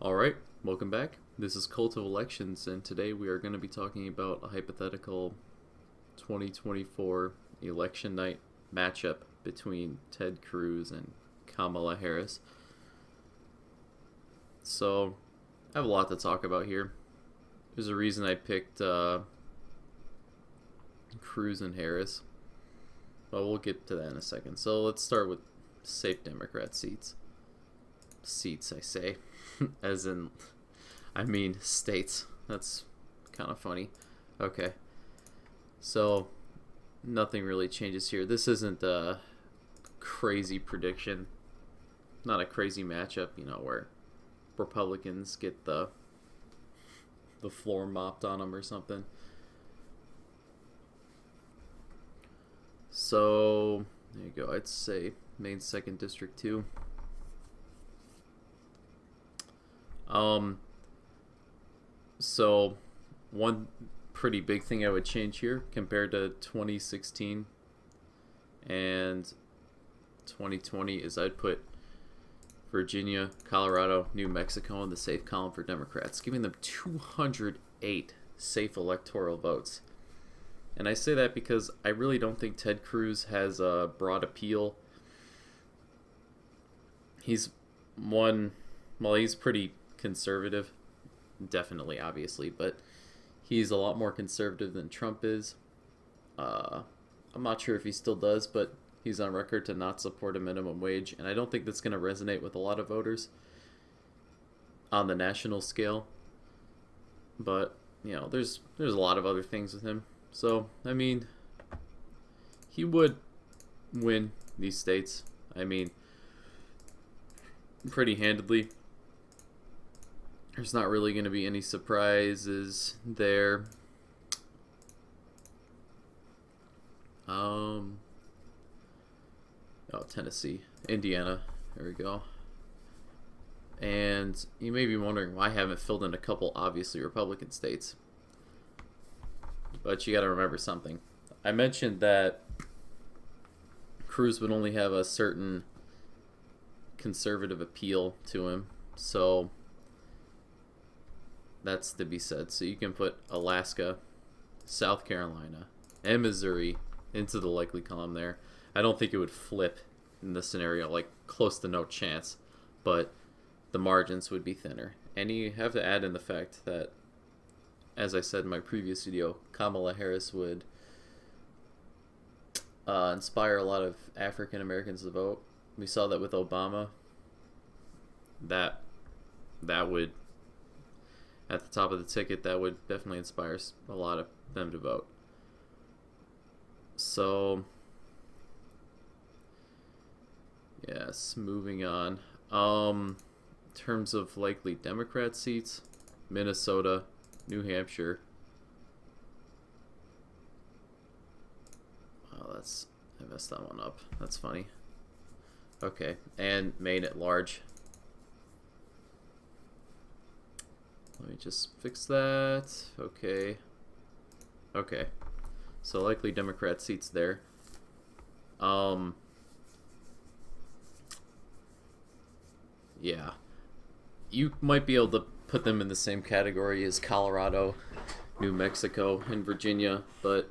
Alright, welcome back. This is Cult of Elections, and today we are going to be talking about a hypothetical 2024 election night matchup between Ted Cruz and Kamala Harris. So, I have a lot to talk about here. There's a reason I picked Cruz and Harris, but we'll get to that in a second. So, let's start with safe Democrat seats. Seats, I say. As in, I mean states. That's kind of funny. Okay. So, nothing really changes here. This isn't a crazy prediction. Not a crazy matchup, where Republicans get the floor mopped on them or something. So, there you go. I'd say Maine 2nd District 2. So one pretty big thing I would change here compared to 2016 and 2020 is I'd put Virginia, Colorado, New Mexico in the safe column for Democrats, giving them 208 safe electoral votes. And I say that because I really don't think Ted Cruz has a broad appeal. He's pretty conservative, definitely, obviously, but he's a lot more conservative than Trump is. I'm not sure if he still does, but he's on record to not support a minimum wage, and I don't think that's going to resonate with a lot of voters on the national scale. But there's a lot of other things with him. So I mean, he would win these states. I mean, pretty handedly. There's not really going to be any surprises there. Tennessee, Indiana, there we go. And you may be wondering why I haven't filled in a couple obviously Republican states. But you got to remember something. I mentioned that Cruz would only have a certain conservative appeal to him, so that's to be said. So you can put Alaska, South Carolina, and Missouri into the likely column there. I don't think it would flip in this scenario, like close to no chance, but the margins would be thinner. And you have to add in the fact that, as I said in my previous video, Kamala Harris would inspire a lot of African Americans to vote. We saw that with Obama. That would, at the top of the ticket, that would definitely inspire a lot of them to vote. So, yes, moving on. In terms of likely Democrat seats, Minnesota, New Hampshire. Oh, I messed that one up. That's funny. Okay, and Maine at large. Let me just fix that. Okay. Okay. So likely Democrat seats there. Yeah. You might be able to put them in the same category as Colorado, New Mexico, and Virginia, but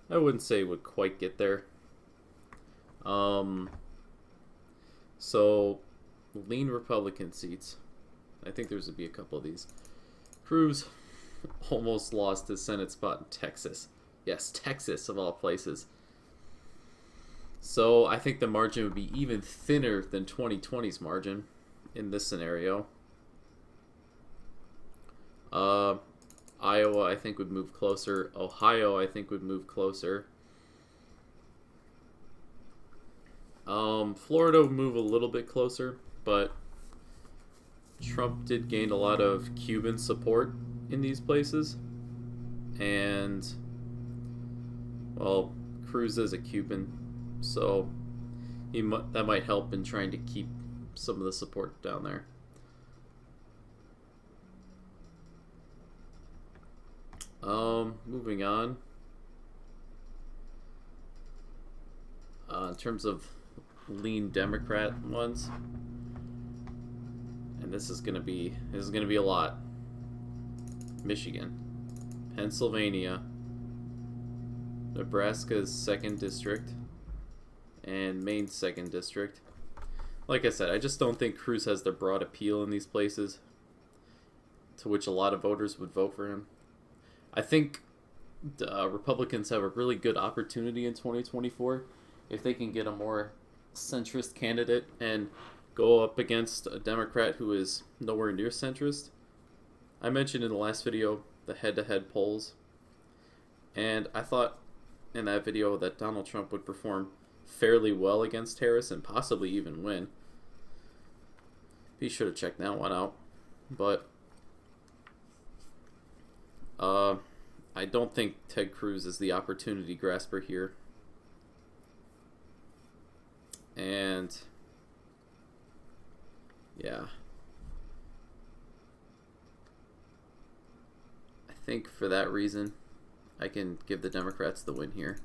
I wouldn't say it would quite get there. So lean Republican seats. I think there's would be a couple of these. Cruz almost lost his Senate spot in Texas. Yes, Texas of all places. So I think the margin would be even thinner than 2020's margin in this scenario. Iowa, I think, would move closer. Ohio, I think, would move closer. Florida would move a little bit closer, but Trump did gain a lot of Cuban support in these places. And, well, Cruz is a Cuban, so that might help in trying to keep some of the support down there. Moving on. In terms of lean Democrat ones, and and this is gonna be a lot. Michigan, Pennsylvania, Nebraska's 2nd district, and Maine's 2nd district. Like I said, I just don't think Cruz has the broad appeal in these places to which a lot of voters would vote for him. I think the Republicans have a really good opportunity in 2024 if they can get a more centrist candidate and go up against a Democrat who is nowhere near centrist. I mentioned in the last video the head-to-head polls, and I thought in that video that Donald Trump would perform fairly well against Harris and possibly even win. Be sure to check that one out. But I don't think Ted Cruz is the opportunity grasper here. And yeah, I think for that reason, I can give the Democrats the win here.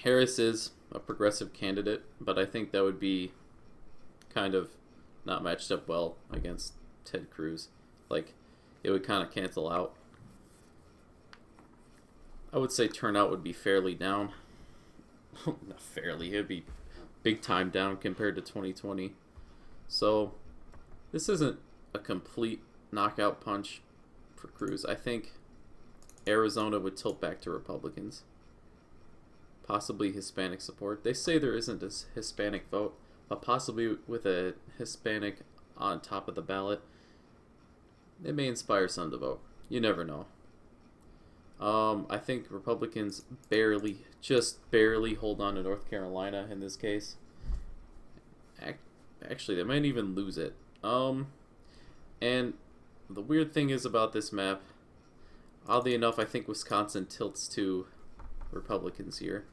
Harris is a progressive candidate, but I think that would be kind of not matched up well against Ted Cruz. Like, it would kind of cancel out. I would say turnout would be fairly down. Not fairly, it would be big time down compared to 2020. So, this isn't a complete knockout punch for Cruz. I think Arizona would tilt back to Republicans. Possibly Hispanic support. They say there isn't a Hispanic vote, but possibly with a Hispanic on top of the ballot, it may inspire some to vote. You never know. I think Republicans just barely hold on to North Carolina in this case. Actually, they might even lose it. And the weird thing is about this map, oddly enough, I think Wisconsin tilts to Republicans here.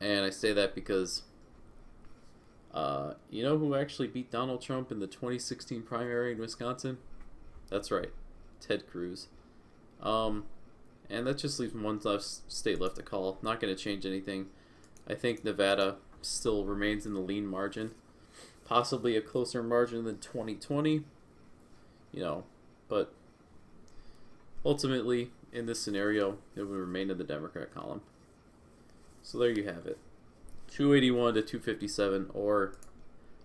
And I say that because, you know who actually beat Donald Trump in the 2016 primary in Wisconsin? That's right, Ted Cruz. And that just leaves one state left to call. Not going to change anything. I think Nevada still remains in the lean margin. Possibly a closer margin than 2020. You know, but ultimately, in this scenario, it would remain in the Democrat column. So there you have it. 281 to 257, or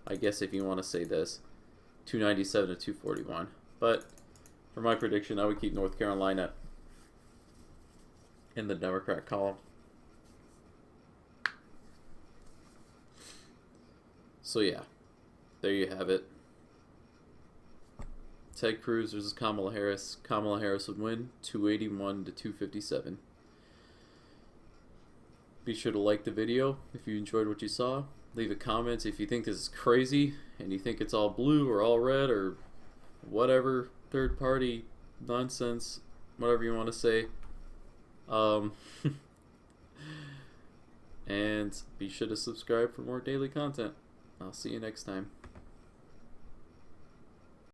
I guess if you want to say this, 297 to 241. But for my prediction, I would keep North Carolina in the Democrat column. So yeah, there you have it. Ted Cruz versus Kamala Harris. Kamala Harris would win 281 to 257. Be sure to like the video if you enjoyed what you saw. Leave a comment if you think this is crazy and you think it's all blue or all red or whatever third party nonsense, whatever you want to say. And be sure to subscribe for more daily content. I'll see you next time.